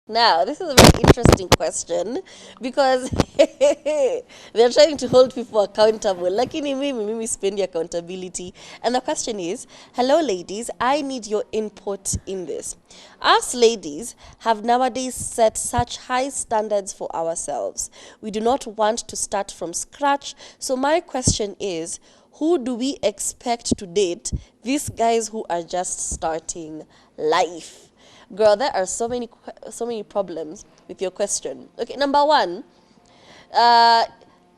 Now, this is a very interesting question because they're trying to hold people accountable. Lakini mimi spendi accountability. And the question is, hello ladies, I need your input in this. Us ladies have nowadays set such high standards for ourselves. We do not want to start from scratch. So my question is, who do we expect to date these guys who are just starting life? Girl, there are so many problems with your question. Okay, number one, uh,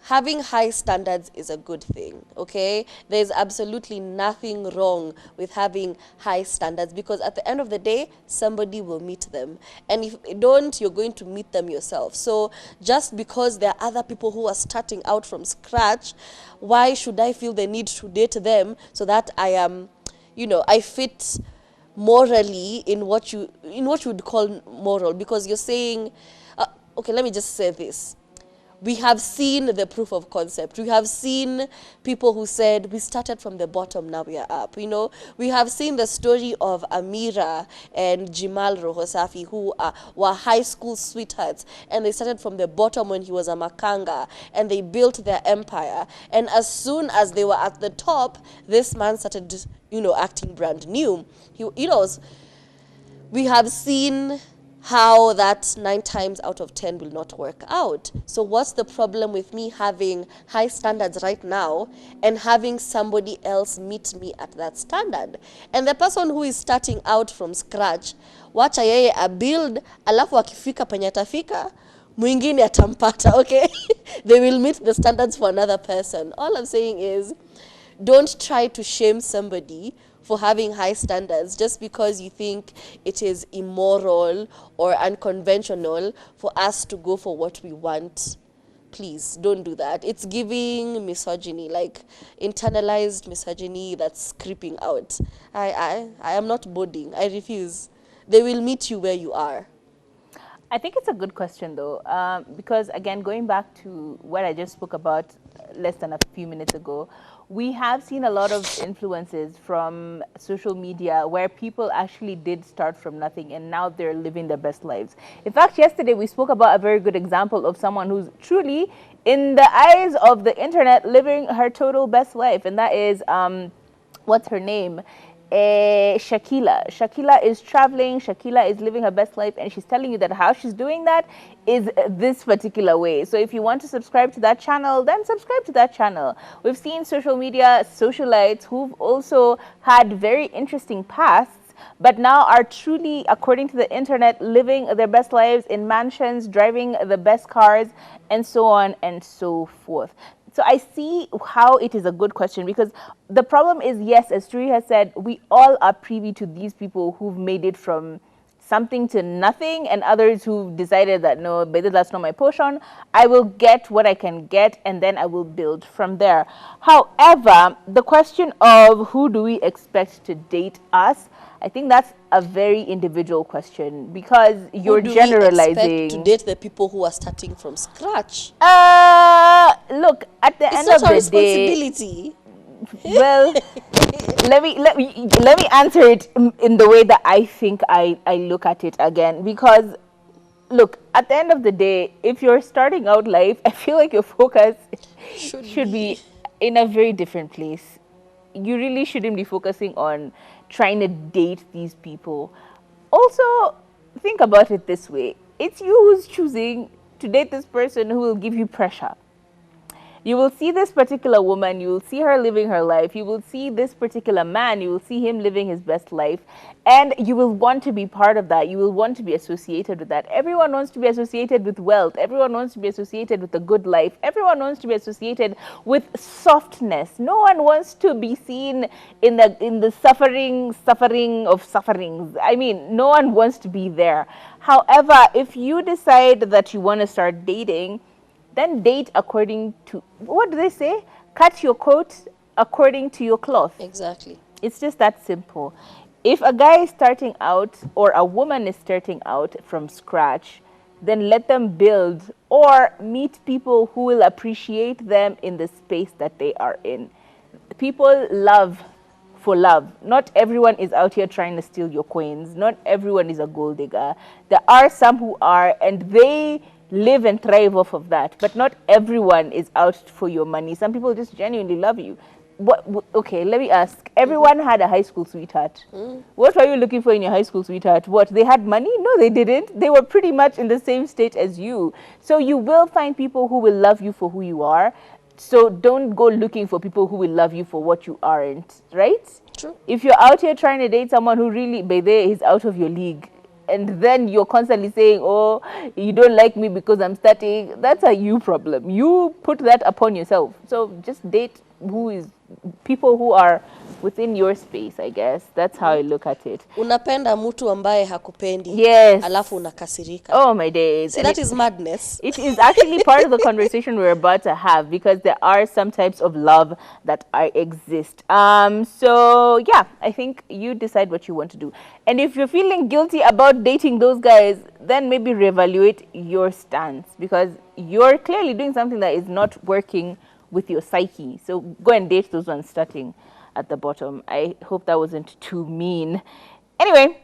having high standards is a good thing. Okay, there's absolutely nothing wrong with having high standards because at the end of the day, somebody will meet them, and if you don't, you're going to meet them yourself. So just because there are other people who are starting out from scratch, why should I feel the need to date them so that I am, I fit morally in what you would call moral, because you're saying, okay, let me just say this. We have seen the proof of concept. We have seen people who said we started from the bottom, now we are up. We have seen the story of Amira and Jimal Rohosafi, who were high school sweethearts, and they started from the bottom when he was a makanga, and they built their empire. And as soon as they were at the top, this man started, acting brand new. We have seen how that 9 times out of 10 will not work out. So what's the problem with me having high standards right now and having somebody else meet me at that standard? And the person who is starting out from scratch, wacha yeye build, alafu akifika penye atafika, mwingine atampata. Okay. They will meet the standards for another person. All I'm saying is, don't try to shame somebody for having high standards just because you think it is immoral or unconventional for us to go for what we want. Please don't do that. It's giving misogyny, like internalized misogyny that's creeping out. I am not boarding. I refuse. They will meet you where you are. I think it's a good question, though, because again, going back to what I just spoke about less than a few minutes ago, we have seen a lot of influences from social media where people actually did start from nothing and now they're living their best lives. In fact, yesterday we spoke about a very good example of someone who's truly, in the eyes of the internet, living her total best life, and that is what's her name? Shakila. Shakila is traveling. Shakila is living her best life, and she's telling you that how she's doing that is this particular way. So if you want to subscribe to that channel, then subscribe to that channel. We've seen social media socialites who've also had very interesting pasts, but now are truly, according to the internet, living their best lives in mansions, driving the best cars, and so on and so forth. So I see how it is a good question, because the problem is, yes, as Turi has said, we all are privy to these people who've made it from something to nothing, and others who've decided that no, but that's not my portion. I will get what I can get, and then I will build from there. However, the question of who do we expect to date us, I think that's a very individual question, because Who you're do we expect to generalizing. date the people who are starting from scratch? Look, at the It's end not of our the day, responsibility. well, let me answer it in the way that I think I look at it again, because look, at the end of the day, if you're starting out life, I feel like your focus Should should be. be in a very different place. You really shouldn't be focusing on trying to date these people. Also, think about it this way: it's you who's choosing to date this person who will give you pressure. You will see this particular woman, you will see her living her life, you will see this particular man, you will see him living his best life, and you will want to be part of that. You will want to be associated with that. Everyone wants to be associated with wealth, everyone wants to be associated with a good life, everyone wants to be associated with softness. No one wants to be seen in the suffering of sufferings. I mean, no one wants to be there. However, if you decide that you want to start dating, then date according to, what do they say? Cut your coat according to your cloth. Exactly. It's just that simple. If a guy is starting out or a woman is starting out from scratch, then let them build or meet people who will appreciate them in the space that they are in. People love for love. Not everyone is out here trying to steal your coins. Not everyone is a gold digger. There are some who are, and they live and thrive off of that. But not everyone is out for your money. Some people just genuinely love you. Okay, let me ask. Everyone had a high school sweetheart. What were you looking for in your high school sweetheart? What, they had money? No, they didn't. They were pretty much in the same state as you. So you will find people who will love you for who you are. So don't go looking for people who will love you for what you aren't, right? True. If you're out here trying to date someone who really, by there, is out of your league, and then you're constantly saying, oh, you don't like me because I'm studying, that's a you problem. You put that upon yourself. So just date people who are within your space, I guess. That's how I look at it. Unapenda mtu ambaye hakupendi. Yes. Alafu unakasirika. Oh my days. See, that is madness. It is actually part of the conversation we're about to have, because there are some types of love that exist. So yeah, I think you decide what you want to do. And if you're feeling guilty about dating those guys, then maybe reevaluate your stance, because you're clearly doing something that is not working with your psyche. So go and date those ones starting at the bottom. I hope that wasn't too mean. Anyway,